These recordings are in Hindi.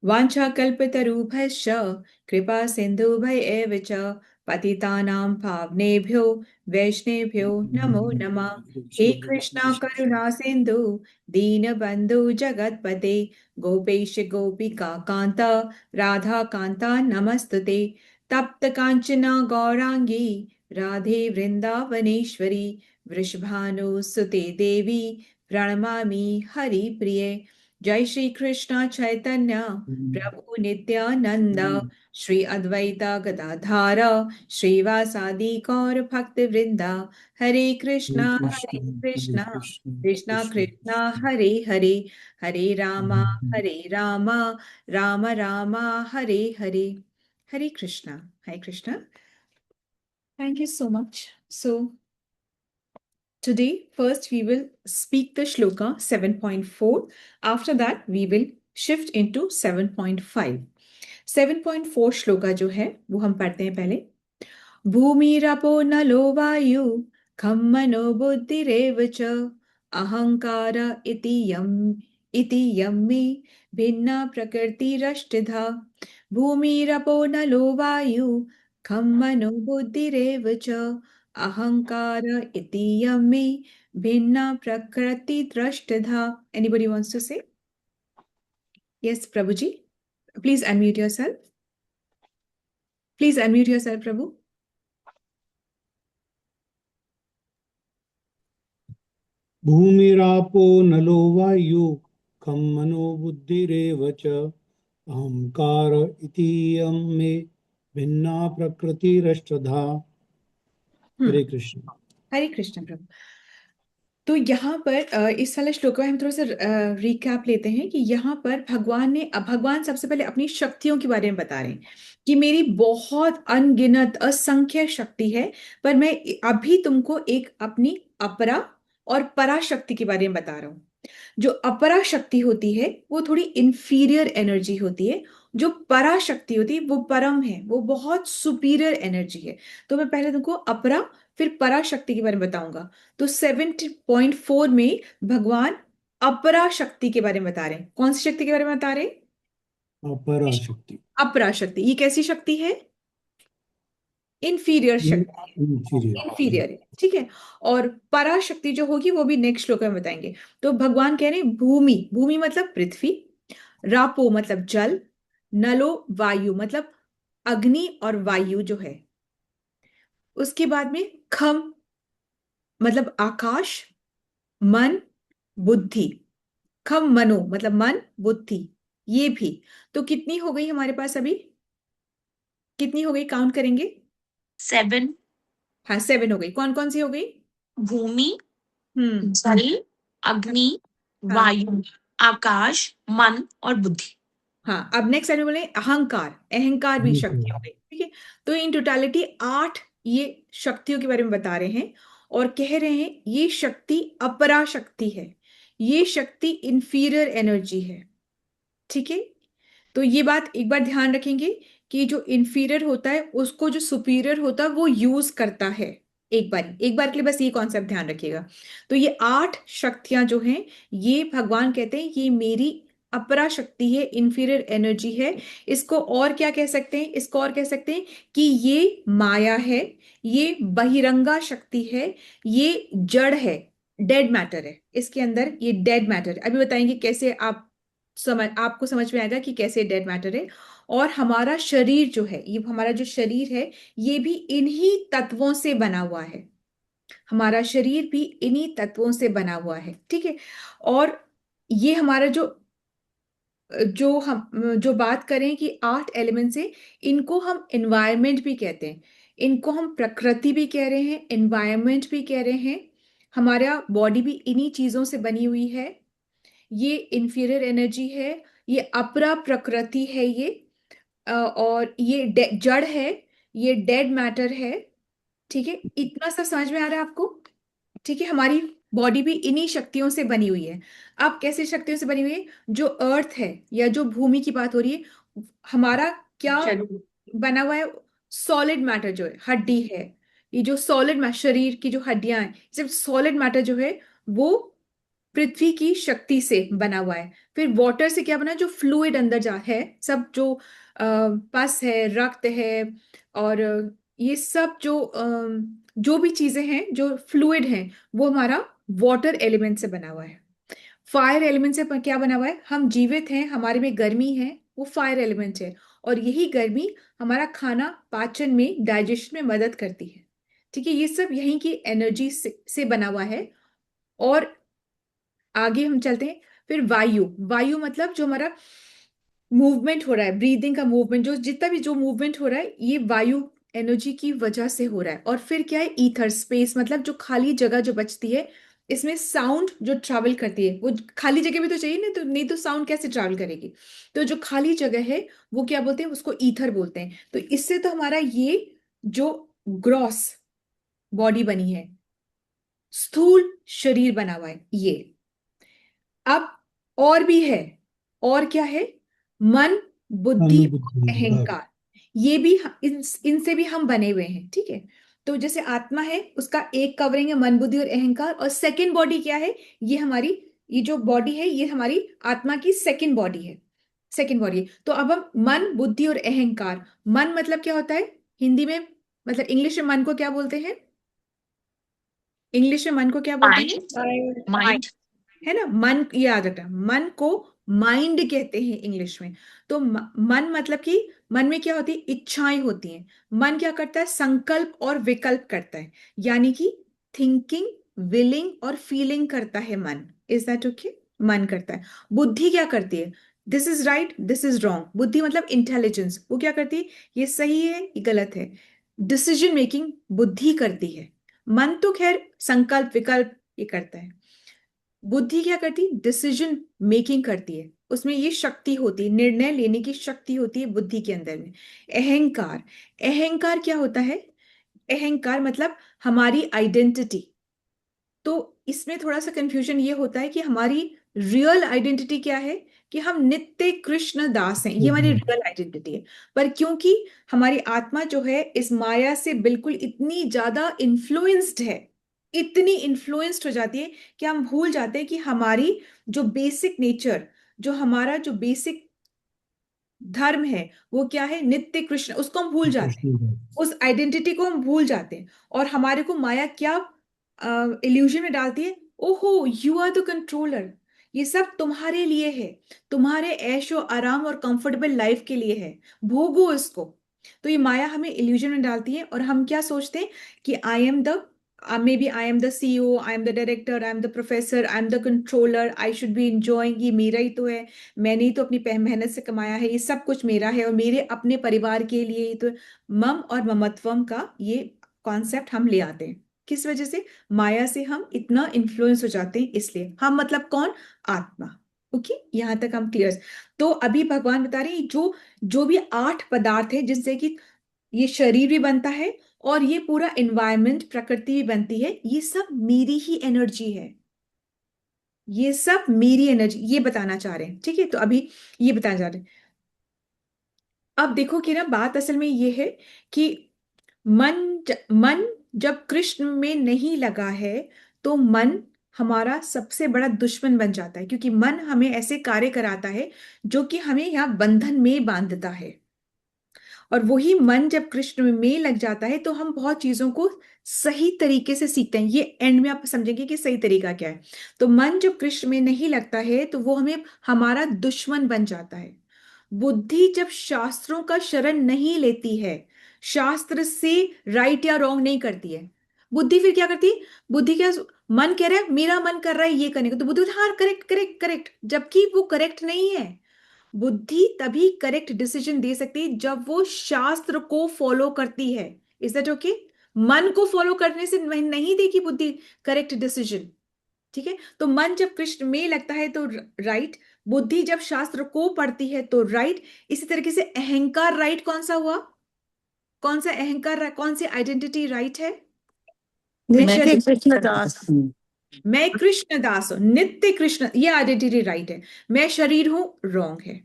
वाञ्छाकल्पतरुभ्यश्च कृपा सिन्धुभ्य एव च पतितानां पावनेभ्यो वैष्णवेभ्यो नमो नमः। हे कृष्णा करुणा सिन्धु दीनबन्धु जगत्पते गोपेश गोपिका कान्त राधा कान्ता नमस्तुते। तप्त कांचना गौरांगी राधे वृंदावनेश्वरी वृषभानुसुते देवी प्रणमामि हरिप्रिये। जय श्री कृष्ण चैतन्य प्रभु नित्यानंद श्री अद्वैता गदाधार श्रीवासादि गौर भक्त वृंदा। Hare Krishna Krishna Krishna Hare Hare Hare Rama Ram Rama Hare Hare. Hare Krishna. Hare Krishna. Thank you so much. So today, first we will speak the shloka 7.4. After that, we will shift into 7.5. 7.4 shloka जो है वो हम पढ़ते हैं पहले। भूमिरपो नलो वायु खं मनो बुद्धिरेव च अहंकार इति यं मे भिन्ना प्रकृतिरष्टधा। भूमिरपो नलो वायु खं मनो बुद्धिरेव च अहंकार इति यं मे भिन्ना प्रकृतिरष्टधा। Anybody wants to say? Yes, Prabhuji. Please unmute yourself. Please unmute yourself, Prabhu. भूमिरापो नलो वायु खं मनो बुद्धिरेव च अहंकार इतीयं मे भिन्ना प्रकृतिरष्टधा। हरे कृष्ण। हरे कृष्ण प्रभु। तो यहाँ पर इस वाले श्लोक में हम थोड़ा सा रिकैप लेते हैं कि यहाँ पर भगवान सबसे पहले अपनी शक्तियों के बारे में बता रहे हैं कि मेरी बहुत अनगिनत असंख्य शक्ति है, पर मैं अभी तुमको एक अपनी अपरा और पराशक्ति के बारे में बता रहा हूँ। जो अपरा शक्ति होती है वो थोड़ी इंफीरियर एनर्जी होती है, जो पराशक्ति होती है वो परम है, वो बहुत सुपीरियर एनर्जी है। तो मैं पहले तुमको अपरा फिर पराशक्ति के बारे में बताऊंगा। तो 7.4 में भगवान अपरा शक्ति के बारे में बता रहे हैं। कौन सी शक्ति के बारे में बता रहे हैं? अपराशक्ति। अपरा शक्ति। ये कैसी शक्ति है? इंफीरियर शक्ति। इंफीरियर। इंफीरियर है, ठीक है। और पराशक्ति जो होगी वो भी नेक्स्ट श्लोक में बताएंगे। तो भगवान कह रहे हैं भूमि, भूमि मतलब पृथ्वी, रापो मतलब जल, नलो वायु मतलब अग्नि और वायु जो है, उसके बाद में खम मतलब आकाश, मन, बुद्धि। खम मनो मतलब मन बुद्धि, ये भी। तो कितनी हो गई हमारे पास अभी? कितनी हो गई? काउंट करेंगे। 7 हाँ, 7 हो गई। कौन कौन सी हो गई? भूमि, हम्म। जल, अग्नि, हाँ वायु, आकाश, मन और बुद्धि। हाँ। अब नेक्स्ट साइड में बोले अहंकार, अहंकार भी शक्ति हो गई, ठीक है। तो इन टोटालिटी 8 ये शक्तियों के बारे में बता रहे हैं और कह रहे हैं ये शक्ति अपरा शक्ति है, ये शक्ति इंफीरियर एनर्जी है, ठीक है। तो ये बात एक बार ध्यान रखेंगे कि जो इंफीरियर होता है उसको जो सुपीरियर होता है वो यूज करता है। एक बार के लिए बस ये कॉन्सेप्ट ध्यान रखिएगा। तो ये 8 शक्तियां जो हैं, ये भगवान कहते हैं ये मेरी अपरा शक्ति है, इंफीरियर एनर्जी है। इसको और क्या कह सकते हैं? इसको और कह सकते हैं कि ये माया है, ये बहिरंगा शक्ति है, ये जड़ है, डेड मैटर है। इसके अंदर ये डेड मैटर है। अभी बताएंगे कैसे आपको समझ में आएगा कि कैसे डेड मैटर है। और हमारा शरीर जो है, ये हमारा जो शरीर है, ये भी इन्हीं तत्वों से बना हुआ है। हमारा शरीर भी इन्हीं तत्वों से बना हुआ है, ठीक है। और ये हमारा जो जो हम जो बात करें कि 8 एलिमेंट्स है, इनको हम एनवायरनमेंट भी कहते हैं, इनको हम प्रकृति भी कह रहे हैं, एनवायरनमेंट भी कह रहे हैं। हमारा बॉडी भी इन्हीं चीजों से बनी हुई है। ये इंफीरियर एनर्जी है, ये अपरा प्रकृति है, ये और ये जड़ है, ये डेड मैटर है, ठीक है। इतना सब समझ में आ रहा है आपको? ठीक है। हमारी बॉडी भी इन्हीं शक्तियों से बनी हुई है। अब कैसे शक्तियों से बनी हुई है? जो अर्थ है या जो भूमि की बात हो रही है, हमारा क्या बना हुआ है? सॉलिड मैटर जो है, हड्डी है। ये जो सॉलिड शरीर की जो हड्डियां हैं, सिर्फ सॉलिड मैटर जो है वो पृथ्वी की शक्ति से बना हुआ है। फिर वाटर से क्या बना, जो फ्लूइड अंदर जा है, सब जो पस है, रक्त है, और ये सब जो भी चीजें हैं जो फ्लूइड हैं, वो हमारा वाटर एलिमेंट से बना हुआ है। फायर एलिमेंट से क्या बना हुआ है, हम जीवित हैं, हमारे में गर्मी है, वो फायर एलिमेंट है, और यही गर्मी हमारा खाना पाचन में, डाइजेशन में मदद करती है। ठीक है, ये सब यहीं की एनर्जी से बना हुआ है। और आगे हम चलते हैं। फिर वायु, वायु मतलब जो हमारा मूवमेंट हो रहा है, ब्रीदिंग का मूवमेंट, जो जितना भी जो मूवमेंट हो रहा है, ये वायु एनर्जी की वजह से हो रहा है। और फिर क्या है, ईथर, स्पेस, मतलब जो खाली जगह जो बचती है, इसमें साउंड जो ट्रैवल करती है, वो खाली जगह भी तो चाहिए ना, तो नहीं तो साउंड कैसे ट्रैवल करेगी। तो जो खाली जगह है वो क्या बोलते हैं, उसको ईथर बोलते हैं। तो इससे तो हमारा ये जो ग्रॉस बॉडी बनी है, स्थूल शरीर बना हुआ है ये। अब और भी है, और क्या है, मन, बुद्धि, अनुभूति अहंकार। अहंकार। ये भी इनसे भी हम बने हुए हैं। ठीक है, तो जैसे आत्मा है, उसका एक कवरिंग है मन, बुद्धि और अहंकार, और सेकंड बॉडी क्या है, ये हमारी, ये जो बॉडी है ये हमारी आत्मा की सेकंड बॉडी है, सेकंड बॉडी है। तो अब हम मन, बुद्धि और अहंकार। मन मतलब क्या होता है हिंदी में, मतलब इंग्लिश में मन को क्या बोलते हैं, इंग्लिश में मन को क्या बोलते हैं, माइंड, माइंड, है ना, मन, ये याद रखना, मन को माइंड कहते हैं इंग्लिश में। तो मन मतलब कि मन में क्या होती है, इच्छाएं होती हैं। मन क्या करता है, संकल्प और विकल्प करता है, यानी कि थिंकिंग, विलिंग और फीलिंग करता है मन। इज दैट ओके, मन करता है। बुद्धि क्या करती है, this is right, this is wrong. बुद्धि मतलब इंटेलिजेंस, वो क्या करती है, ये सही है, ये गलत है। डिसीजन मेकिंग बुद्धि करती है। मन तो खैर संकल्प विकल्प ये करता है। बुद्धि क्या करती, डिसीजन मेकिंग करती है, उसमें ये शक्ति होती है, निर्णय लेने की शक्ति होती है बुद्धि के अंदर में। अहंकार, अहंकार क्या होता है, अहंकार मतलब हमारी आइडेंटिटी। तो इसमें थोड़ा सा कंफ्यूजन ये होता है कि हमारी रियल आइडेंटिटी क्या है, कि हम नित्य कृष्ण दास हैं, ये हमारी रियल आइडेंटिटी है। पर क्योंकि हमारी आत्मा जो है इस माया से बिल्कुल इतनी ज्यादा इन्फ्लुएंस्ड है, इतनी इन्फ्लुएंस्ड हो जाती है कि हम भूल जाते हैं कि हमारी जो बेसिक नेचर, जो हमारा जो बेसिक धर्म है, वो क्या है, नित्य कृष्ण, उसको हम भूल जाते हैं, कृष्ण उस आइडेंटिटी को हम भूल जाते हैं। और हमारे को माया क्या इल्यूजन में डालती है, ओहो यू आर द कंट्रोलर, ये सब तुम्हारे लिए है, तुम्हारे ऐशो आराम और कंफर्टेबल लाइफ के लिए है, भोगो इसको। तो ये माया हमें इल्यूजन में डालती है, और हम क्या सोचते हैं कि I am the, maybe I am the CEO, I am the director, I am the professor, I am the controller, I should be enjoying, ये मेरा ही तो है, मैंने ही तो अपनी मेहनत से कमाया है, ये सब कुछ मेरा है, और मेरे अपने परिवार के लिए ही तो। मम और ममत्वम का ये कॉन्सेप्ट हम ले आते हैं, किस वजह से, माया से हम इतना इन्फ्लुएंस हो जाते हैं, इसलिए। हम मतलब कौन, आत्मा। ओके, यहां तक हम क्लियर। तो अभी भगवान बता रहे हैं जो जो भी 8 पदार्थ है जिनसे कि ये शरीर भी बनता है, और ये पूरा एनवायरनमेंट, प्रकृति भी बनती है, ये सब मेरी ही एनर्जी है, ये सब मेरी एनर्जी, ये बताना चाह रहे हैं। ठीक है, तो अभी ये बताना चाह रहे हैं। अब देखो कि ना, बात असल में ये है कि मन जब कृष्ण में नहीं लगा है, तो मन हमारा सबसे बड़ा दुश्मन बन जाता है, क्योंकि मन हमें ऐसे कार्य कराता है जो कि हमें यहाँ बंधन में बांधता है। और वही मन जब कृष्ण में लग जाता है, तो हम बहुत चीजों को सही तरीके से सीखते हैं। ये एंड में आप समझेंगे कि सही तरीका क्या है। तो मन जब कृष्ण में नहीं लगता है, तो वो हमें हमारा दुश्मन बन जाता है। बुद्धि जब शास्त्रों का शरण नहीं लेती है, शास्त्र से राइट या रॉन्ग नहीं करती है, बुद्धि फिर क्या करती है, बुद्धि क्या, मन कह रहा है, मेरा मन कर रहा है ये करने को, तो बुद्धि बोलती है, हाँ करेक्ट करेक्ट करेक्ट, जबकि वो करेक्ट नहीं है। बुद्धि तभी करेक्ट डिसीजन दे सकती है जब वो शास्त्र को फॉलो करती है। इज दैट ओके, मन को फॉलो करने से नहीं देगी बुद्धि करेक्ट डिसीजन। ठीक है, तो मन जब कृष्ण में लगता है तो राइट, बुद्धि जब शास्त्र को पढ़ती है तो राइट। इसी तरीके से अहंकार राइट कौन सा हुआ, कौन सा अहंकार, कौन सी आइडेंटिटी राइट है, मैं नित्य शरीर, कृष्णदास। मैं कृष्ण दास हूं, नित्य कृष्ण, ये आइडेंटिटी राइट है। मैं शरीर हूं, रॉन्ग है।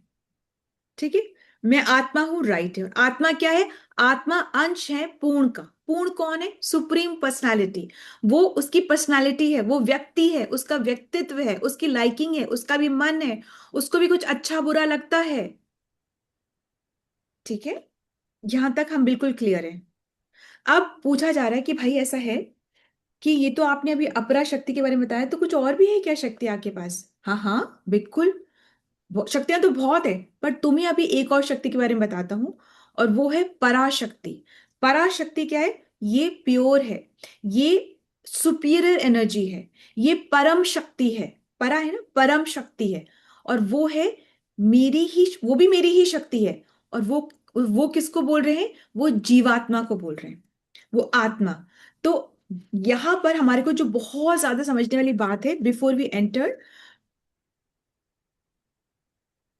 ठीक है, मैं आत्मा हूं, राइट है। और आत्मा क्या है? आत्मा अंश है पूर्ण का। पूर्ण कौन है? Supreme personality. वो उसकी पर्सनालिटी है, वो व्यक्ति है, उसका व्यक्तित्व है, उसकी लाइकिंग है, उसका भी मन है, उसको भी कुछ अच्छा बुरा लगता है। ठीक है, यहां तक हम बिल्कुल क्लियर हैं। अब पूछा जा रहा है कि भाई ऐसा है कि ये तो आपने अभी अपरा शक्ति के बारे में बताया, तो कुछ और भी है क्या शक्ति आपके पास? हाँ हाँ बिल्कुल, शक्तियां तो बहुत है, पर तुम्हें अभी एक और शक्ति के बारे में बताता हूं, और वो है पराशक्ति। पराशक्ति क्या है? ये प्योर है, ये सुपीरियर एनर्जी है, ये परम शक्ति है। परा है ना, परम शक्ति है। और वो है मेरी ही, वो भी मेरी ही शक्ति है। और वो किसको बोल रहे हैं? वो जीवात्मा को बोल रहे हैं, वो आत्मा। तो यहां पर हमारे को जो बहुत ज्यादा समझने वाली बात है बिफोर वी एंटर,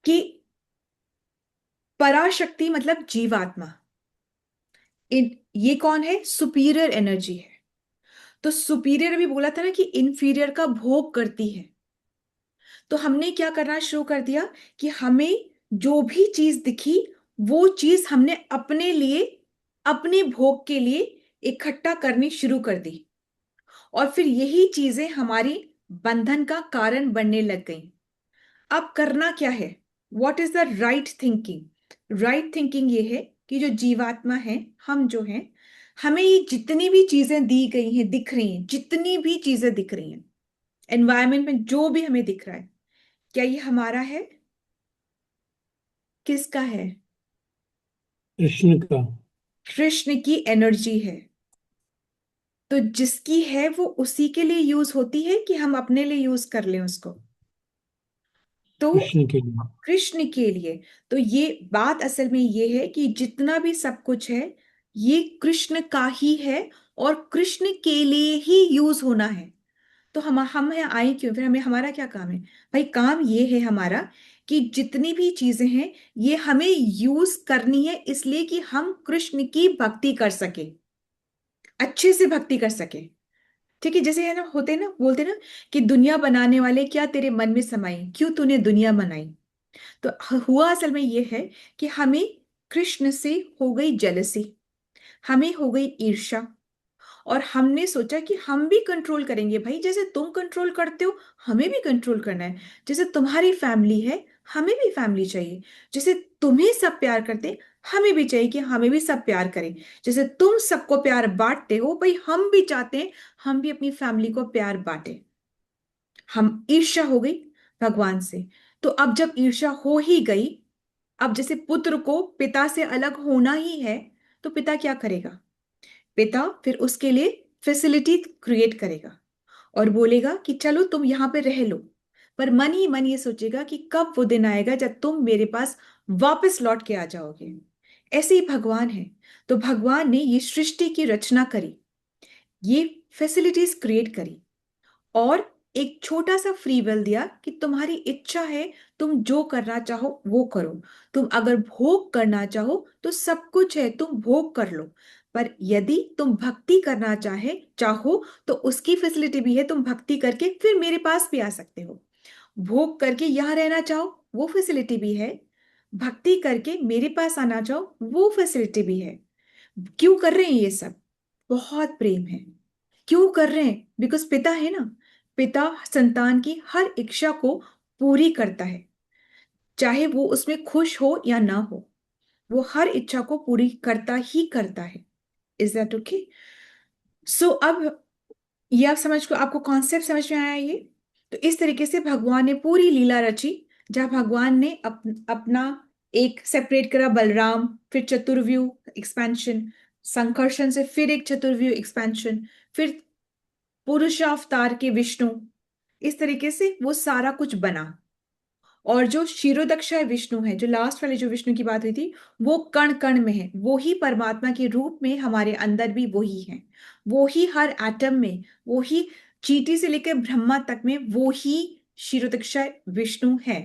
कि पराशक्ति मतलब जीवात्मा। ये कौन है? सुपीरियर एनर्जी है। तो सुपीरियर अभी बोला था ना कि इंफीरियर का भोग करती है। तो हमने क्या करना शुरू कर दिया कि हमें जो भी चीज दिखी, वो चीज हमने अपने लिए, अपने भोग के लिए इकट्ठा करनी शुरू कर दी। और फिर यही चीजें हमारी बंधन का कारण बनने लग गई। अब करना क्या है? What is the right thinking? Right thinking ये है कि जो जीवात्मा है, हम जो हैं, हमें ये जितनी भी चीजें दी गई हैं, दिख रही हैं, जितनी भी चीजें दिख रही हैं एनवायरमेंट में, जो भी हमें दिख रहा है, क्या ये हमारा है? किसका है? कृष्ण का। कृष्ण की एनर्जी है। तो जिसकी है वो उसी के लिए यूज होती है कि हम अपने लिए यूज कर लें उसको? तो कृष्ण के लिए। कृष्ण के लिए। तो ये बात असल में ये है कि जितना भी सब कुछ है, ये कृष्ण का ही है, और कृष्ण के लिए ही यूज होना है। तो हम यहाँ आए क्यों? फिर हमें, हमारा क्या काम है? भाई काम ये है हमारा कि जितनी भी चीजें हैं, ये हमें यूज करनी है, इसलिए कि हम कृष्ण की भक्ति कर सके, अच्छे से भक्ति कर सके। ठीक है, जैसे है ना, होते हैं ना, बोलते हैं ना कि दुनिया बनाने वाले क्या तेरे मन में समाई, क्यों तूने दुनिया बनाई। तो हुआ असल में ये है कि हमें कृष्ण से हो गई जेलसी, हमें हो गई ईर्ष्या, और हमने सोचा कि हम भी कंट्रोल करेंगे। भाई जैसे तुम कंट्रोल करते हो, हमें भी कंट्रोल करना है। जैसे तुम्हारी फैमिली है, हमें भी फैमिली चाहिए। जैसे तुम्हें सब प्यार करते हैं, हमें भी चाहिए कि हमें भी सब प्यार करें। जैसे तुम सबको प्यार बांटते हो, भाई हम भी चाहते हैं हम भी अपनी फैमिली को प्यार बांटे। हम ईर्ष्या हो गई भगवान से। तो अब जब ईर्ष्या हो ही गई, अब जैसे पुत्र को पिता से अलग होना ही है, तो पिता क्या करेगा? पिता फिर उसके लिए फैसिलिटी क्रिएट करेगा और बोलेगा कि चलो तुम यहां पे रह लो। पर मन ही मन ये सोचेगा कि कब वो दिन आएगा जब तुम मेरे पास वापस लौट के आ जाओगे। ऐसे ही भगवान है। तो भगवान ने ये सृष्टि की रचना करी, ये फैसिलिटीज क्रिएट करी, और एक छोटा सा फ्री विल दिया कि तुम्हारी इच्छा है, तुम जो करना चाहो वो करो। तुम अगर भोग करना चाहो तो सब कुछ है, तुम भोग कर लो। पर यदि तुम भक्ति करना चाहो तो उसकी फैसिलिटी भी है, तुम भक्ति करके फिर मेरे पास भी आ सकते हो। भोग करके यहां रहना चाहो, वो फैसिलिटी भी है। भक्ति करके मेरे पास आना चाहो, वो फैसिलिटी भी है। क्यों कर रहे हैं ये सब? बहुत प्रेम है। क्यों कर रहे हैं? बिकॉज पिता है ना। पिता संतान की हर इच्छा को पूरी करता है, चाहे वो उसमें खुश हो या ना हो, वो हर इच्छा को पूरी करता ही करता है। Is that okay? सो अब ये आप समझ को, आपको कॉन्सेप्ट समझ में आया ये? तो इस तरीके से भगवान ने पूरी लीला रची, जहां भगवान ने अपना एक सेपरेट करा बलराम, फिर चतुर्व्यूह एक्सपेंशन, संकर्षण से फिर एक चतुर्व्यूह एक्सपेंशन, फिर पुरुषावतार के विष्णु। इस तरीके से वो सारा कुछ बना। और जो क्षीरोदक्षा विष्णु है, जो लास्ट वाले जो विष्णु की बात हुई थी, वो कण कण में है, वो ही परमात्मा के रूप में हमारे अंदर भी वही है। वो ही हर एटम में, वो ही चींटी से लेकर ब्रह्मा तक में, वो ही क्षीरोदक्षा विष्णु है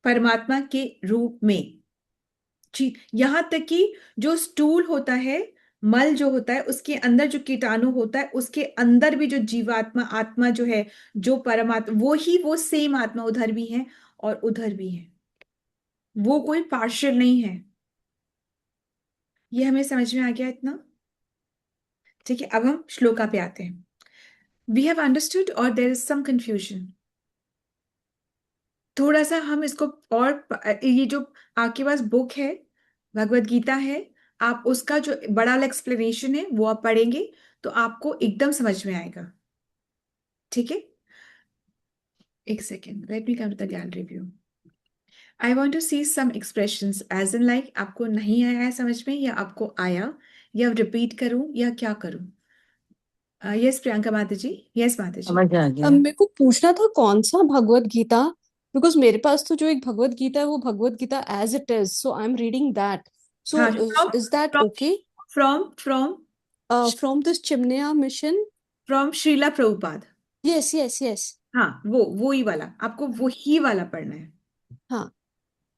परमात्मा के रूप में। यहां तक कि जो स्टूल होता है, मल जो होता है, उसके अंदर जो कीटाणु होता है, उसके अंदर भी जो जीवात्मा, आत्मा जो है, जो परमात्मा, वो ही वो सेम आत्मा उधर भी है और उधर भी है। वो कोई पार्शियल नहीं है। ये हमें समझ में आ गया इतना? ठीक है, अब हम श्लोका पे आते हैं। वी हैव अंडरस्टूड और देयर इज सम कंफ्यूजन। थोड़ा सा हम इसको और ये जो आपके पास बुक है, भगवत गीता है, आप उसका जो बड़ा वाला एक्सप्लेनेशन है वो आप पढ़ेंगे तो आपको एकदम समझ में आएगा। ठीक है, एक second, let me come to the gallery view. I want to see some expressions as in like आपको नहीं आया है समझ में, या आपको आया, या रिपीट करूं या क्या करूं? यस प्रियंका माता जी, यस माता जी। समझ आ गया। अब मेरे को पूछना था कौन सा भगवत गीता, बिकॉज मेरे पास तो जो एक भगवत गीता है वो Bhagavad Gita as it is, so I am reading that, so हाँ, is that from okay? From from from this Chinmaya Mission. From Srila Prabhupada. Yes yes yes. हाँ, वो ही वाला, आपको वो ही वाला पढ़ना है। हाँ,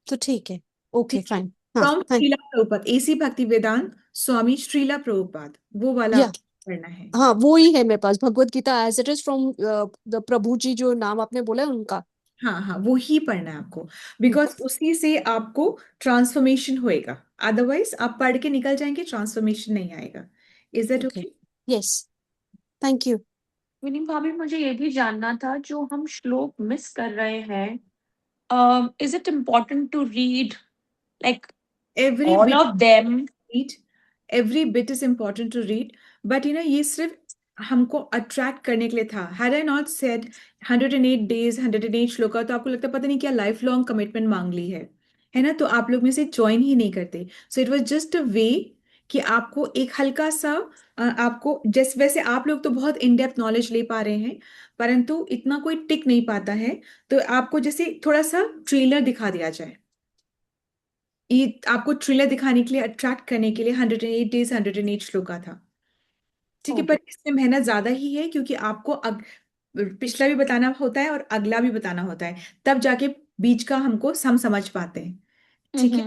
तो ठीक है, ओके ठीक है, फाइन। हाँ from fine. Srila Prabhupada, AC Bhaktivedanta स्वामी श्रीला प्रभुपाद, वो वाला या आपको पढ़ना है। हाँ, वो ही है मेरे पास, Bhagavad Gita as it is from the Prabhu ji जो नाम आपने बोला है उनका। हाँ हाँ, वो ही पढ़ना है आपको, बिकॉज उसी से आपको ट्रांसफॉर्मेशन होएगा। अदरवाइज आप पढ़ के निकल जाएंगे, ट्रांसफॉर्मेशन नहीं आएगा। Is that okay, okay? Yes, thank you. Vini भाभी, मुझे ये भी जानना था, जो हम श्लोक मिस कर रहे हैं, is it important to read like every all bit of them? Read, every bit is important to read, but ये सिर्फ हमको अट्रैक्ट करने के लिए था। Had I not said 108 days 108 shloka, तो आपको लगता है पता नहीं क्या लाइफ लॉन्ग कमिटमेंट मांग ली है ना? तो आप लोग में से ज्वाइन ही नहीं करते। So it was just a way कि आपको एक हल्का सा आपको जैसे, वैसे आप लोग तो बहुत इन डेप्थ नॉलेज ले पा रहे हैं, परंतु इतना कोई टिक नहीं पाता है। तो आपको जैसे थोड़ा सा ट्रेलर दिखा दिया जाए, ये आपको थ्रिलर दिखाने के लिए, अट्रैक्ट करने के लिए 108 डेज 108 श्लोका था। ठीक है, पर इसमें मेहनत ज्यादा ही है, क्योंकि आपको पिछला भी बताना होता है और अगला भी बताना होता है, तब जाके बीच का हमको हम समझ पाते हैं। ठीक है,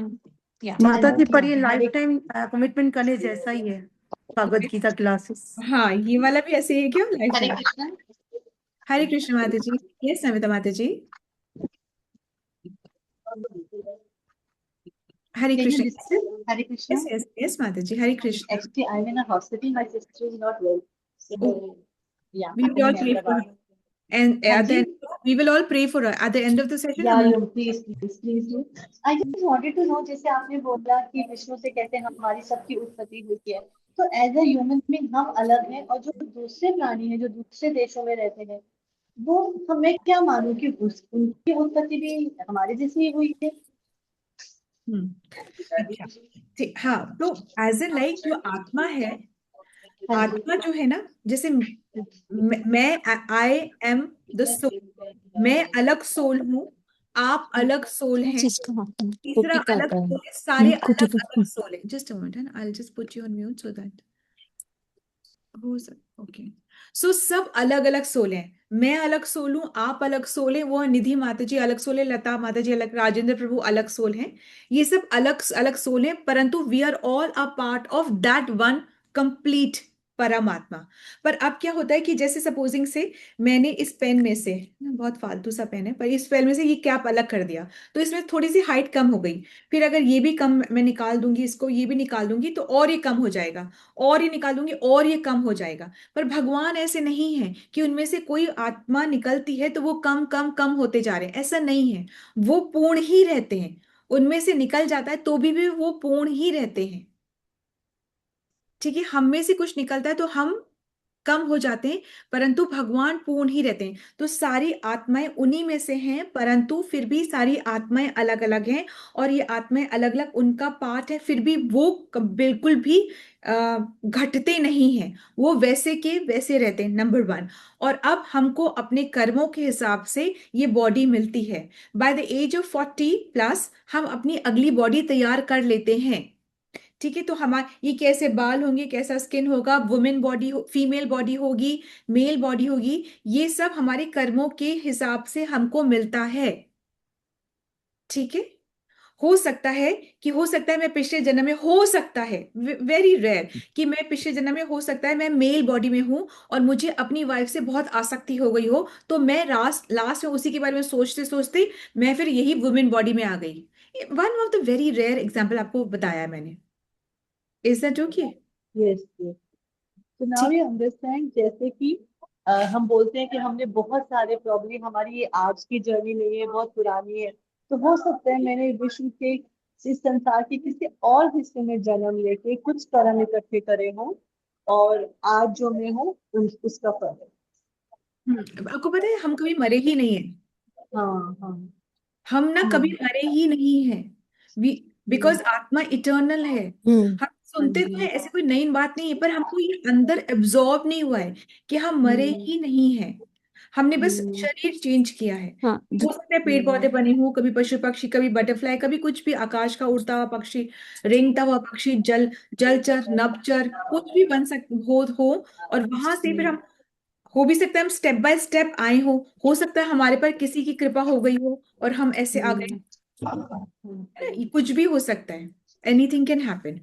या माता जी, पर ये लाइफ टाइम कमिटमेंट करने जैसा ही है भगवत गीता क्लासेस। हाँ, ये वाला भी ऐसे ही है क्या लाइफ हरे में? कृष्ण। हरे कृष्ण माता जी। यस नमिता माता जी। हरे Can you Krishna. listen? Hare Krishna. Yes yes yes माता जी, हरे Krishna. Actually, I'm in a hospital. My sister is not well. So, yeah, We will in all pray for her. Hyderabad. And हाँ at the ji. end, we will all pray for her. At the end of the session, Yeah, हम you please do. I just wanted to know, जैसे आपने बोला कि विष्णु से कहते हैं हमारी सबकी उत्पत्ति हुई है, तो एज अ ह्यूमन बीइंग हम अलग हैं, और जो दूसरे प्राणी हैं जो दूसरे देशों में रहते हैं, वो हमें क्या मालूम कि उनकी उत्पत्ति भी हमारे जैसी ही हुई है? ठीक है। ठीक, हाँ, तो एज ए लाइक जो आत्मा है, हाँ जी. आत्मा जो है ना, जैसे मैं आई एम द सोल, मैं अलग सोल हूँ, आप अलग सोल क्या हैं, चीज का तीसरा कॉपी कर अलग रहा है? सोल है, सारे अलग कुछ अलग सोल है। Just a minute, I just put you on mute so that हो सक ओके। सो सब अलग अलग सोल हैं, मैं अलग सोल हूँ, आप अलग सोल हैं, वो निधि माता जी अलग सोल है, लता माता जी अलग, राजेंद्र प्रभु अलग सोल हैं। ये सब अलग अलग सोल हैं, परंतु we are all a part of that one complete Paramatma. पर अब क्या होता है कि जैसे सपोजिंग से मैंने इस पेन में से, बहुत फालतू सा पेन है, पर इस पेन में से ये कैप अलग कर दिया, तो इसमें थोड़ी सी हाइट कम हो गई। फिर अगर ये भी कम मैं निकाल दूंगी, इसको ये भी निकाल दूंगी, तो और ये कम हो जाएगा, और ये निकाल दूंगी और ये कम हो जाएगा। पर भगवान ऐसे नहीं है कि उनमें से कोई आत्मा निकलती है तो वो कम कम कम होते जा रहे हैं, ऐसा नहीं है। वो पूर्ण ही रहते हैं, उनमें से निकल जाता है तो भी वो पूर्ण ही रहते हैं। ठीक है, हम में से कुछ निकलता है तो हम कम हो जाते हैं, परंतु भगवान पूर्ण ही रहते हैं। तो सारी आत्माएं उन्हीं में से हैं, परंतु फिर भी सारी आत्माएं अलग अलग हैं, और ये आत्माएं अलग अलग उनका पार्ट है, फिर भी वो बिल्कुल भी घटते नहीं हैं, वो वैसे के वैसे रहते हैं, नंबर वन। और अब हमको अपने कर्मों के हिसाब से ये बॉडी मिलती है। बाय द एज ऑफ 40+ हम अपनी अगली बॉडी तैयार कर लेते हैं। ठीक है, तो हमारे ये कैसे बाल होंगे, कैसा स्किन होगा, वुमेन बॉडी फीमेल बॉडी होगी, मेल बॉडी होगी, ये सब हमारे कर्मों के हिसाब से हमको मिलता है। ठीक है, हो सकता है मैं पिछले जन्म में, हो सकता है, वेरी रेयर कि मैं पिछले जन्म में, हो सकता है मैं मेल बॉडी में हूं और मुझे अपनी वाइफ से बहुत आसक्ति हो गई हो, तो मैं लास्ट लास्ट में उसी के बारे में सोचते सोचते मैं फिर यही वुमेन बॉडी में आ गई। One of the very rare example आपको बताया मैंने। Is that okay? Yes yes. तो नाउ ठीक। यू अंडरस्टैंड, जैसे कि हम बोलते हैं कि हमने बहुत सारे प्रॉब्लम, हमारी ये आज की जर्नी नहीं है, बहुत पुरानी है। तो हो सकता है मैंने विश्व के इस संसार के किसी और हिस्से में जन्म लेके कुछ कर्म इकट्ठे करे हों, और आज जो मैं हूँ उसका फल है। आपको पता है हम कभी मरे ही नहीं है। हाँ हाँ। हम ना कभी हम्म मरे ही नहीं है। बिकॉज आत्मा इटर्नल है। हम्म हम हाँ सुनते तो जी। है, ऐसी कोई नई बात नहीं है, पर हमको ये अंदर एब्जॉर्ब नहीं हुआ है कि हम मरे हम्म ही नहीं है। हमने बस हम्म शरीर चेंज किया है। हाँ हो सकता है पेड़ पौधे हम्म बने हो, कभी पशु पक्षी, कभी बटरफ्लाई, कभी कुछ भी, आकाश का उड़ता हुआ पक्षी, रेंगता हुआ पक्षी, जलचर, नभचर, कुछ भी बन सक हो। और वहां से फिर हम, हो भी सकता है हम स्टेप बाय स्टेप आए हो सकता है हमारे पर किसी की कृपा हो गई हो और हम ऐसे आ गए, हम्म है ना? ये कुछ भी हो सकता है। Anything can happen.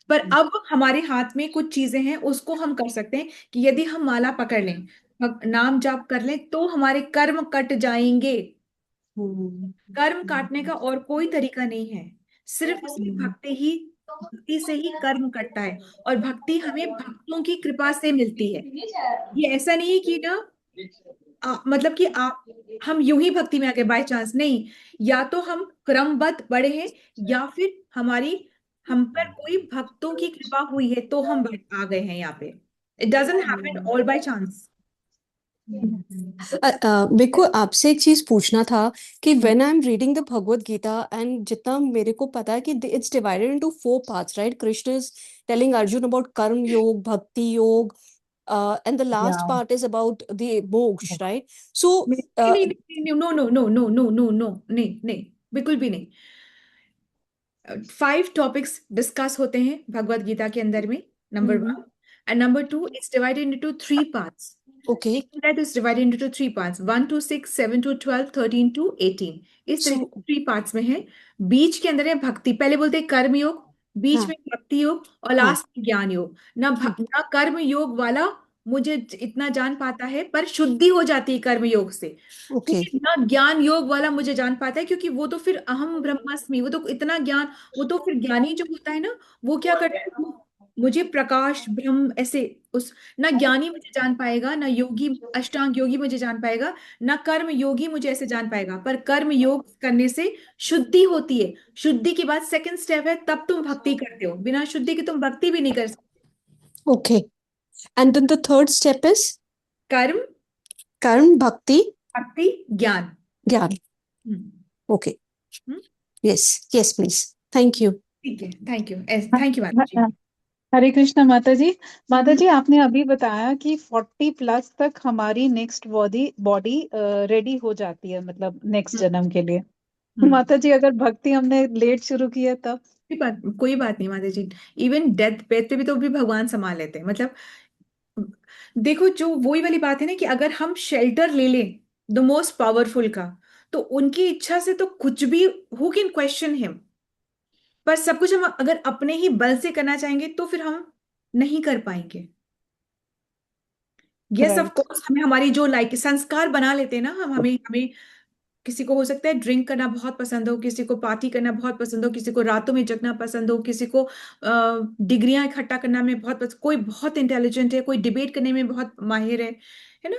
पर अब हमारे हाथ में कुछ चीजें हैं, उसको हम कर सकते हैं कि यदि हम माला पकड़ लें, नाम जाप कर लें, तो हमारे कर्म कट जाएंगे। हम्म कर्म काटने का और कोई तरीका नहीं है, सिर्फ इसमें भक्ति से ही कर्म कटता है। और भक्ति हमें भक्तों की कृपा से मिलती है। ये ऐसा नहीं है कि ना मतलब कि आप, हम यूं ही भक्ति में आ गए बाय चांस नहीं। या तो हम क्रमबद्ध बढ़े हैं, या फिर हम पर कोई भक्तों की कृपा हुई है तो हम आ गए हैं यहाँ पे। It doesn't happen all by chance. मेरे को आपसे एक चीज पूछना था कि when I am reading the Bhagavad Gita and जितना मेरे को पता है कि it's divided into 4 parts, right? Krishna is telling Arjuna about karma yoga, भक्ति योग, and the last या part is about the moksha, right? So नहीं नहीं नहीं, no no no no no no no, नहीं नहीं, बिल्कुल भी नहीं। 5 टॉपिक्स डिस्कस होते हैं भगवत गीता के अंदर में, number 1। And number 2, it's divided into 3 parts. okay, That is divided into 3 parts: 1 to 6, 7 to 12, 13 to 18। इस तरीके so से 3 पार्ट्स में है। बीच के अंदर है भक्ति, पहले बोलते हैं कर्म योग, बीच हाँ में भक्ति योग, और हाँ लास्ट में ज्ञान योग। ना कर्म योग वाला मुझे इतना जान पाता है, पर शुद्धि हो जाती है कर्म योग से। ठीक okay, है ना? ज्ञान योग वाला मुझे जान पाता है, क्योंकि वो तो फिर अहम ब्रह्मास्मि, वो तो इतना ज्ञान, वो तो फिर ज्ञानी जो होता है ना, वो क्या करता है, वो मुझे प्रकाश ब्रह्म ऐसे, उस, ना ज्ञानी मुझे जान पाएगा, ना योगी अष्टांग योगी मुझे जान पाएगा, ना कर्म योगी मुझे ऐसे जान पाएगा। पर कर्म योग करने से शुद्धि होती है। शुद्धि के बाद सेकंड स्टेप है, तब तुम भक्ति करते हो। बिना शुद्धि के तुम भक्ति भी नहीं कर सकते। okay, and then the third step is कर्म, karma, bhakti, भक्ति, ज्ञान। jnana. Hmm, Okay, hmm, yes please, thank you. ठीक है, थैंक यू, थैंक यू माता जी। हरे कृष्णा माता जी। माता हम्म, जी, आपने अभी बताया कि 40+ तक हमारी नेक्स्ट बॉडी बॉडी रेडी हो जाती है, मतलब नेक्स्ट हम्म, जन्म के लिए। हम्म। माता जी, अगर भक्ति हमने लेट शुरू की है तब? कोई बात नहीं माता जी। इवन डेथ बेड पे भी तो भी भगवान संभाल लेते हैं। मतलब देखो, जो वही वाली बात है ना, कि अगर हम शेल्टर ले लें द मोस्ट पावरफुल का, तो उनकी इच्छा से तो कुछ भी, हु कैन क्वेश्चन हिम। पर सब कुछ हम अगर अपने ही बल से करना चाहेंगे तो फिर हम नहीं कर पाएंगे। Yes of right. कोर्स, हमें हमारी जो लाइक संस्कार बना लेते हैं ना, हम हमें हमें किसी को हो सकता है ड्रिंक करना बहुत पसंद हो, किसी को पार्टी करना बहुत पसंद हो, किसी को रातों में जगना पसंद हो, किसी को डिग्रियां इकट्ठा करना में बहुत पसंद, कोई बहुत इंटेलिजेंट है, कोई डिबेट करने में बहुत माहिर है ना?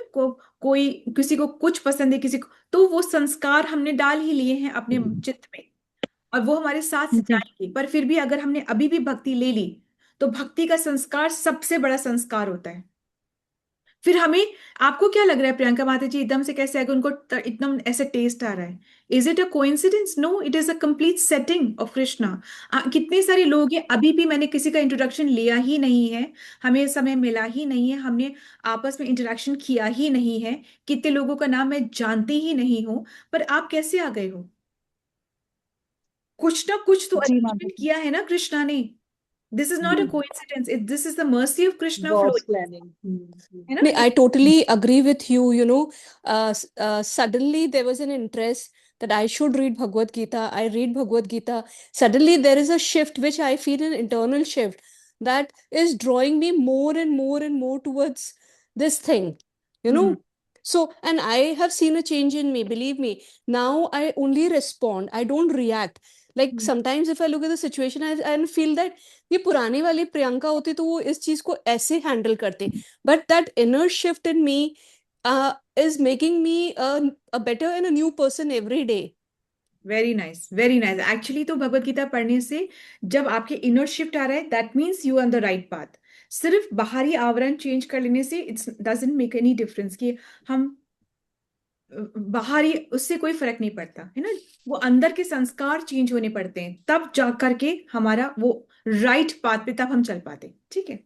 कोई, किसी को कुछ पसंद है, किसी को, तो वो संस्कार हमने डाल ही लिए हैं अपने चित्त में, और वो हमारे साथ जी। जाएंगे। पर फिर भी अगर हमने अभी भी भक्ति ले ली, तो भक्ति का संस्कार सबसे बड़ा संस्कार होता है। फिर हमें, आपको क्या लग रहा है प्रियंका माता जी, एकदम से कैसे आगे उनको एकदम ऐसे टेस्ट आ रहा है? Is it a coincidence? No, it is a complete setting of Krishna. कितने सारे लोग हैं, अभी भी मैंने किसी का इंट्रोडक्शन लिया ही नहीं है, हमें समय मिला ही नहीं है, हमने आपस में इंटरेक्शन किया ही नहीं है, कितने लोगों का नाम मैं जानती ही नहीं हूं, पर आप कैसे आ गए हो? कुछ ना कुछ तो जी माता अरेंजमेंट जी। किया है ना कृष्णा ने। This is not a coincidence, this is the mercy of Krishna god's flowing, planning. है ना? No, I totally agree with you. Suddenly there was an interest that I should read Bhagavad Gita. I read Bhagavad Gita. Suddenly there is a shift, which I feel an internal shift that is drawing me more and more and more towards this thing, you hmm, know. So, and I have seen a change in me, believe me. Now I only respond, I don't react. Like sometimes if I look at the situation, I feel that ये पुरानी वाली प्रियंका होती तो वो इस चीज को ऐसे हैंडल करते, but that inner shift in me is making me a better and a new person every day. Very nice, very nice. Actually तो भगवत गीता पढ़ने से जब आपके इनर शिफ्ट आ रहा है, that means you on the right path. सिर्फ बाहरी आवरण चेंज कर लेने से it's doesn't make any difference कि हम बाहरी, उससे कोई फर्क नहीं पड़ता है ना। वो अंदर के संस्कार चेंज होने पड़ते हैं, तब जा करके हमारा वो राइट पाथ पे तब हम चल पाते हैं। ठीक है,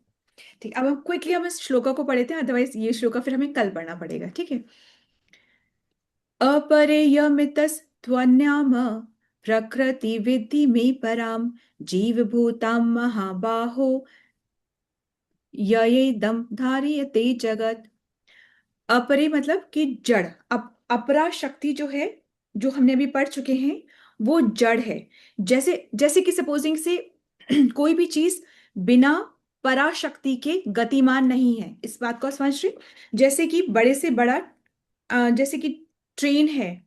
ठीक। अब हम क्विकली हम इस श्लोका को पढ़ते हैं, अदरवाइज ये श्लोका फिर हमें कल पढ़ना पड़ेगा। ठीक है। अपरेयमितस्त्वन्याम प्रकृति विद्धि मे पराम जीवभूतां महाबाहो ययेदं धारयते जगत। अपरे मतलब कि जड़। अपरा शक्ति जो है, जो हमने अभी पढ़ चुके हैं, वो जड़ है। जैसे जैसे कि सपोजिंग से कोई भी चीज बिना पराशक्ति के गतिमान नहीं है। इस बात को समझ रहे? जैसे कि बड़े से बड़ा जैसे कि ट्रेन है,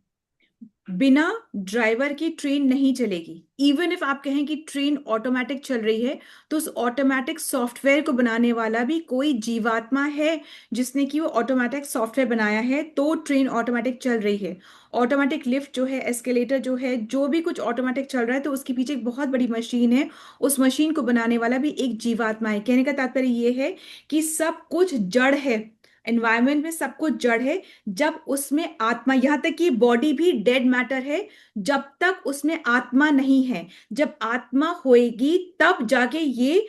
बिना ड्राइवर की ट्रेन नहीं चलेगी। इवन इफ आप कहें कि ट्रेन ऑटोमेटिक चल रही है, तो उस ऑटोमेटिक सॉफ्टवेयर को बनाने वाला भी कोई जीवात्मा है, जिसने कि वो ऑटोमेटिक सॉफ्टवेयर बनाया है, तो ट्रेन ऑटोमेटिक चल रही है। ऑटोमेटिक लिफ्ट जो है, एस्केलेटर जो है, जो भी कुछ ऑटोमेटिक चल रहा है, तो उसके पीछे एक बहुत बड़ी मशीन है। उस मशीन को बनाने वाला भी एक जीवात्मा है। कहने का तात्पर्य ये है कि सब कुछ जड़ है, एनवायरमेंट में सब कुछ जड़ है। जब उसमें आत्मा, यहां तक कि बॉडी भी डेड मैटर है जब तक उसमें आत्मा नहीं है। जब आत्मा होएगी तब जाके ये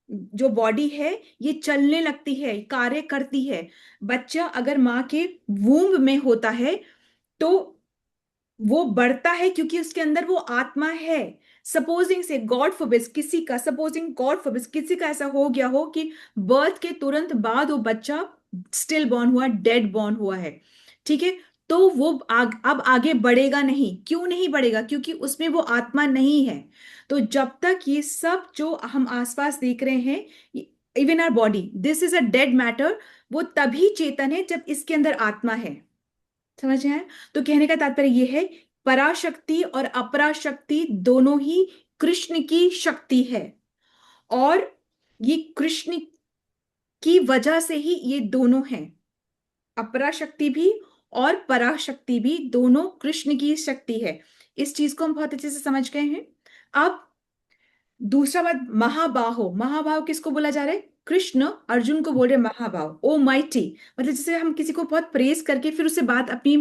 जो बॉडी है ये चलने लगती है, कार्य करती है। बच्चा अगर माँ के वूम्ब में होता है तो वो बढ़ता है, क्योंकि उसके अंदर वो आत्मा है। सपोजिंग से गॉड फॉरबिड किसी का, सपोजिंग गॉड फॉरबिड किसी का ऐसा हो गया हो कि बर्थ के तुरंत बाद वो बच्चा स्टिल बॉर्न हुआ, डेड बॉर्न हुआ है, ठीक है, तो वो अब आगे बढ़ेगा नहीं। क्यों नहीं बढ़ेगा? क्योंकि उसमें वो आत्मा नहीं है। तो जब तक ये सब जो हम आसपास देख रहे हैं, even our body, this is a dead matter, वो तभी चेतन है जब इसके अंदर आत्मा है। समझ रहे हैं? तो कहने का तात्पर्य यह है, पराशक्ति और अपराशक्ति दोनों ही कृष्ण की शक्ति है, और ये कृष्ण की वजह से ही ये दोनों हैं। अपराशक्ति भी और पराशक्ति भी दोनों कृष्ण की शक्ति है। इस चीज को हम बहुत अच्छे से समझ गए हैं। अब दूसरा बात, महाबाहो। महाबाहो किसको बोला जा रहा है? कृष्ण अर्जुन को बोल रहे महाबाहो, ओ माइटी। मतलब जैसे हम किसी को बहुत प्रेज करके फिर उससे बात अपनी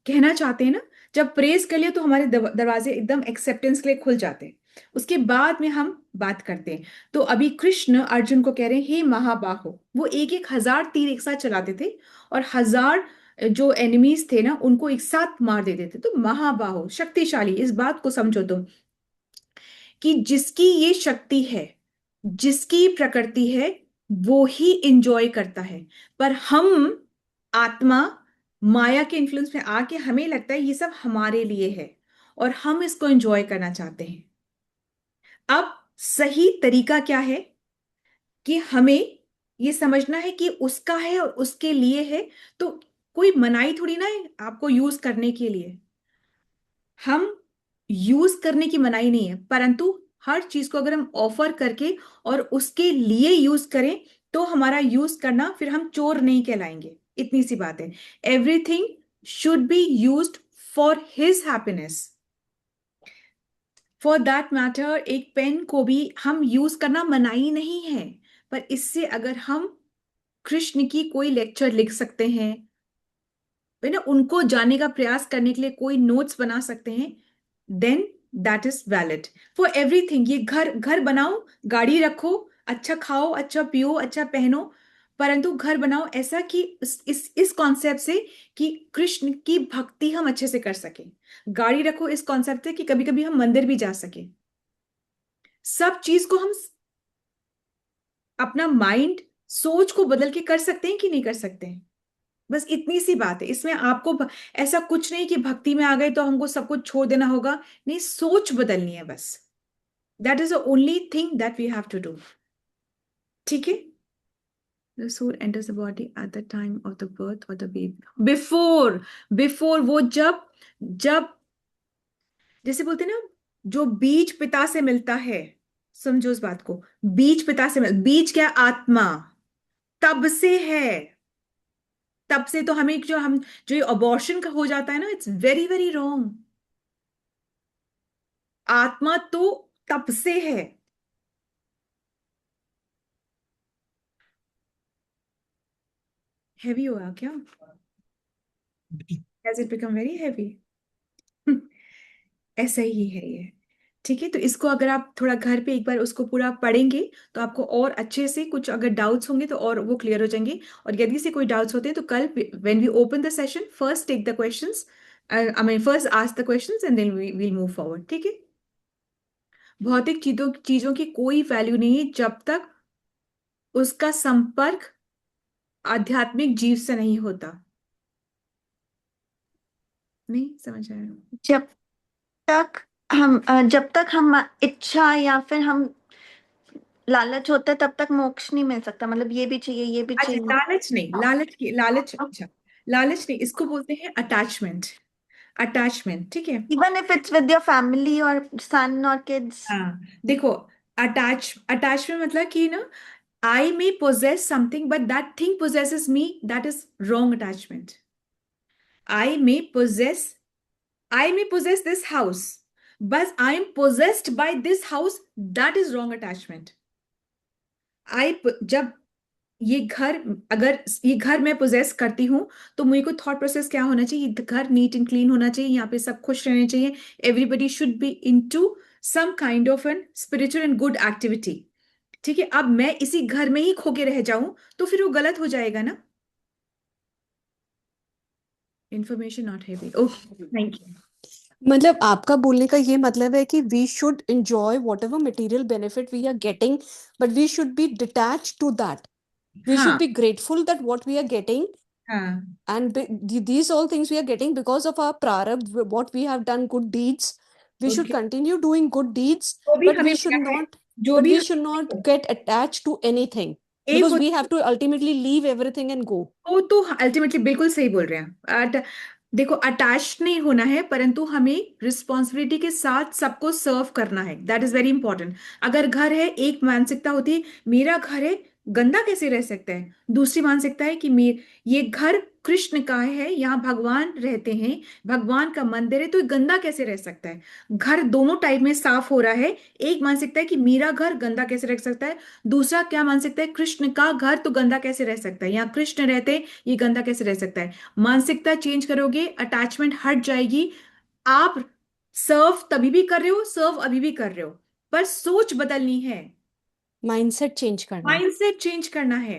कहना चाहते हैं ना, जब प्रेज कर लिया तो हमारे दरवाजे एकदम एक्सेप्टेंस के लिए खुल जाते हैं, उसके बाद में हम बात करते हैं। तो अभी कृष्ण अर्जुन को कह रहे हैं, हे महाबाहो। वो एक एक हजार तीर एक साथ चलाते थे, और हजार जो एनिमीज थे ना, उनको एक साथ मार देते थे। तो महाबाहो, शक्तिशाली। इस बात को समझो तुम कि जिसकी ये शक्ति है, जिसकी प्रकृति है, वो ही इंजॉय करता है। पर हम आत्मा माया के इन्फ्लुएंस में आके हमें लगता है ये सब हमारे लिए है, और हम इसको एंजॉय करना चाहते हैं। अब सही तरीका क्या है कि हमें ये समझना है कि उसका है और उसके लिए है। तो कोई मनाही थोड़ी ना है आपको यूज करने के लिए। हम यूज करने की मनाही नहीं है, परंतु हर चीज को अगर हम ऑफर करके और उसके लिए यूज करें, तो हमारा यूज करना, फिर हम चोर नहीं कहलाएंगे। इतनी सी बात है। Everything should be used for his happiness. For that matter, एक पेन को भी हम यूज करना मनाही नहीं है, पर इससे अगर हम कृष्ण की कोई लेक्चर लिख सकते हैं, है ना, उनको जानने का प्रयास करने के लिए कोई नोट्स बना सकते हैं, then that is valid for everything. ये घर घर बनाओ, गाड़ी रखो, अच्छा खाओ, अच्छा पियो, अच्छा पहनो, परंतु घर बनाओ ऐसा कि इस कॉन्सेप्ट से कि कृष्ण की भक्ति हम अच्छे से कर सके। गाड़ी रखो इस कॉन्सेप्ट से कि कभी कभी हम मंदिर भी जा सके। सब चीज को हम अपना माइंड, सोच को बदल के कर सकते हैं कि नहीं कर सकते हैं? बस इतनी सी बात है इसमें। आपको ऐसा कुछ नहीं कि भक्ति में आ गए तो हमको सब कुछ छोड़ देना होगा। नहीं, सोच बदलनी है बस। That is the only thing that we have to do. ठीक है? The soul enters the body at the time of the birth or the baby. Before वो जब जैसे बोलते हैं ना, जो बीज पिता से मिलता है, समझो इस बात को, बीज पिता से बीज क्या? आत्मा। तब से है, तब से तो हमें जो ये अबॉर्शन का हो जाता है ना, इट्स वेरी वेरी रॉन्ग। आत्मा तो तब से है। हैवी हुआ क्या? Has it become very heavy? ऐसा ही है ये। ठीक है, तो इसको अगर आप थोड़ा घर पे एक बार उसको पूरा पढ़ेंगे तो आपको और अच्छे से, कुछ अगर डाउट्स होंगे तो और वो क्लियर हो जाएंगे। और यदि से कोई डाउट्स होते हैं तो कल when we open the session, first take the questions, I mean first ask the questions and then we will move forward. ठीक है। भौतिक चीजों चीजों की कोई वैल्यू नहीं है जब तक उसका संपर्क आध्यात्मिक जीव से नहीं होता। नहीं समझ आया? जब तक जब तक हम इच्छा या फिर हम लालच होता है तब तक मोक्ष नहीं मिल सकता, मतलब ये भी चाहिए ये भी अच्छा, चाहिए। लालच नहीं, लालच, अच्छा, लालच नहीं, इसको बोलते हैं अटैचमेंट। अटैचमेंट, ठीक है। Even if it's with your family और सन और किड्स। हाँ, देखो, अटैचमेंट मतलब कि ना, I may possess something but that thing possesses me, that is wrong attachment. I may possess I may possess this house, but I am possessed by this house. That is wrong attachment. जब ये घर, अगर ये घर मैं पोजेस करती हूँ तो मुझे को थॉट प्रोसेस क्या होना चाहिए? घर नीट एंड क्लीन होना चाहिए, यहाँ पे सब खुश रहने चाहिए, everybody should be into some kind of an spiritual and good activity. ठीक है, अब मैं इसी घर में ही खो के रह जाऊं तो फिर वो गलत हो जाएगा ना। Information not heavy. Okay, thank you. मतलब आपका बोलने का ये मतलब है कि we should enjoy whatever material benefit we are getting, but we should be detached to that. We should हाँ, be grateful that what we are getting, हाँ, and these all things we are getting because of our prarabdha, what we have done, good deeds. We should okay. continue doing good deeds, जो भी but हमें we should मिला है, not, जो but भी we should not get attached to anything, एक because we होती have to ultimately leave everything and go. वो तो अल्टीमेटली बिल्कुल सही बोल रहे हैं। देखो, अटैच नहीं होना है, परंतु हमें रिस्पॉन्सिबिलिटी के साथ सबको सर्व करना है, दैट इज वेरी इंपॉर्टेंट। अगर घर है, एक मानसिकता होती है मेरा घर है, गंदा कैसे रह सकता है। दूसरी मानसिकता है कि ये घर कृष्ण का है, यहाँ भगवान रहते हैं, भगवान का मंदिर है, तो ये गंदा कैसे रह सकता है। घर दोनों टाइप में साफ हो रहा है। एक मानसिकता है कि मेरा घर गंदा कैसे रह सकता है, दूसरा क्या मानसिकता है, कृष्ण का घर तो गंदा कैसे रह सकता है, यहाँ कृष्ण रहते हैं, ये गंदा कैसे रह सकता है। मानसिकता चेंज करोगे, अटैचमेंट हट जाएगी। आप सर्व तभी भी कर रहे हो, सर्व अभी भी कर रहे हो, पर सोच बदलनी है, Mindset change करना है। माइंडसेट चेंज करना है।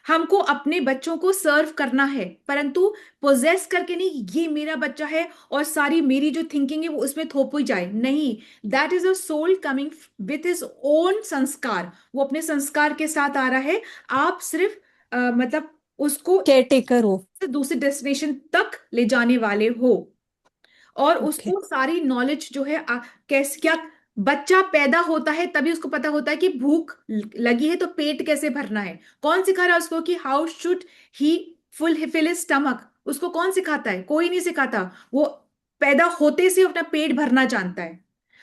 हमको अपने बच्चों को सर्व करना है, परंतु पोजेस करके नहीं, ये मेरा बच्चा है और सारी मेरी जो थिंकिंग है वो उसमें थोप ही जाए, नहीं। That is a soul coming with his own sanskar, वो अपने संस्कार के साथ आ रहा है। आप सिर्फ मतलब उसको Caretaker हो। दूसरे डेस्टिनेशन तक ले जाने वाले हो, और Okay. उसको सारी नॉलेज जो है कैसे, क्या बच्चा पैदा होता है तभी उसको पता होता है कि भूख लगी है तो पेट कैसे भरना है। कौन सिखा रहा है उसको कि how should he fill his stomach? उसको कौन सिखाता है? कोई नहीं सिखाता। वो पैदा होते से अपना पेट भरना जानता है,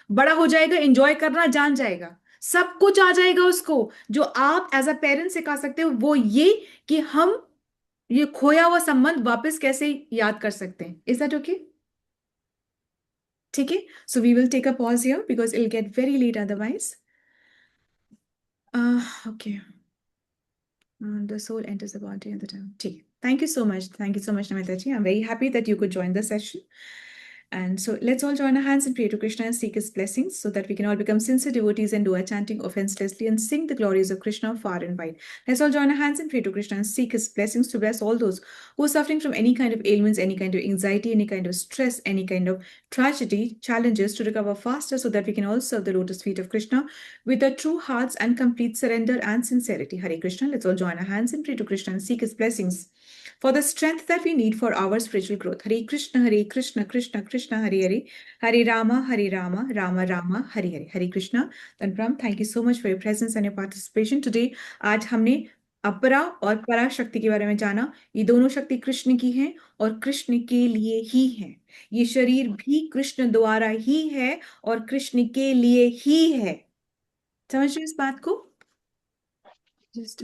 बड़ा हो जाएगा एंजॉय करना जान जाएगा, सब कुछ आ जाएगा उसको। जो आप एज अ पेरेंट सिखा सकते हो वो ये कि हम ये खोया हुआ संबंध वापस कैसे याद कर सकते हैं। Is that okay? ठीक है, so we will take a pause here because it get very late otherwise. Okay, the soul enters the body at the time. ठीक, thank you so much, Namita ji. I'm very happy that you could join the session. And so let's all join our hands and pray to Krishna and seek his blessings so that we can all become sincere devotees and do our chanting offenselessly and sing the glories of Krishna far and wide. Let's all join our hands and pray to Krishna and seek his blessings to bless all those who are suffering from any kind of ailments, any kind of anxiety, any kind of stress, any kind of tragedy, challenges, to recover faster so that we can all serve the lotus feet of Krishna with our true hearts and complete surrender and sincerity. Hare Krishna. Let's all join our hands and pray to Krishna and seek his blessings for the strength that we need for our spiritual growth. Hare Krishna, Krishna Krishna, Hare Hare, Hare Rama, Rama Rama, Hare Hare. Hare Krishna. Then Brahm, thank you so much for your presence and your participation today. आज हमने अपरा और पराशक्ति के बारे में जाना। ये दोनों शक्ति कृष्ण की हैं और कृष्ण के लिए ही है। ये शरीर भी कृष्ण द्वारा ही है और कृष्ण के लिए ही है। समझ रहे हो इस बात को? Just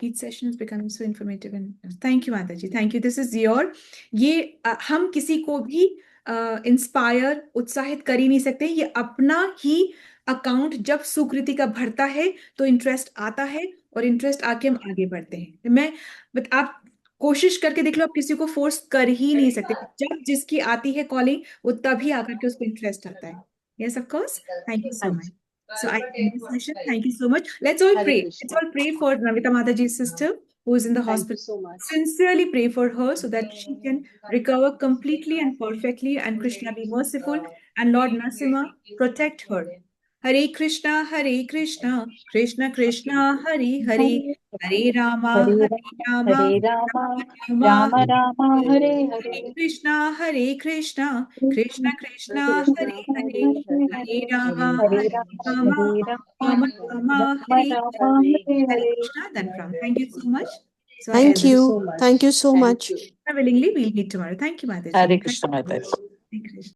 each session is becoming so informative and thank you माता जी, thank you. This is your ये हम किसी को भी इंस्पायर उत्साहित कर ही नहीं सकते। ये अपना ही अकाउंट जब सुकृति का भरता है तो इंटरेस्ट आता है और इंटरेस्ट आके हम आगे बढ़ते हैं। बट आप कोशिश करके देख लो, आप किसी को फोर्स कर ही नहीं सकते। जब जिसकी आती है कॉलिंग वो तभी आकर के उसको इंटरेस्ट आता है। Yes, of course. Thank you so much. So I end this session. Thank you so much. Let's all Hare pray. Krishna. Let's all pray for Navita Mataji's sister who is in the Thank you hospital. so much. Sincerely pray for her so that she can recover completely and perfectly, and Krishna be merciful, and Lord Narasimha protect her. Hare Krishna, Krishna Krishna, Hare Hare, Hare Rama, Hare Rama, Rama, Rama, Rama Rama, Hare Hare. Hare Krishna, Krishna Krishna, Hare Hare, Hare Rama, Hare Rama, Rama, Rama, Rama, Hare Rama, Hare Hare Krishna. Then from. Thank you so much. So I Thank end this. you. Thank you so Thank much. you. Willingly, we'll meet tomorrow. Thank you, Mataji. Hare Krishna, Mataji. Hare Krishna.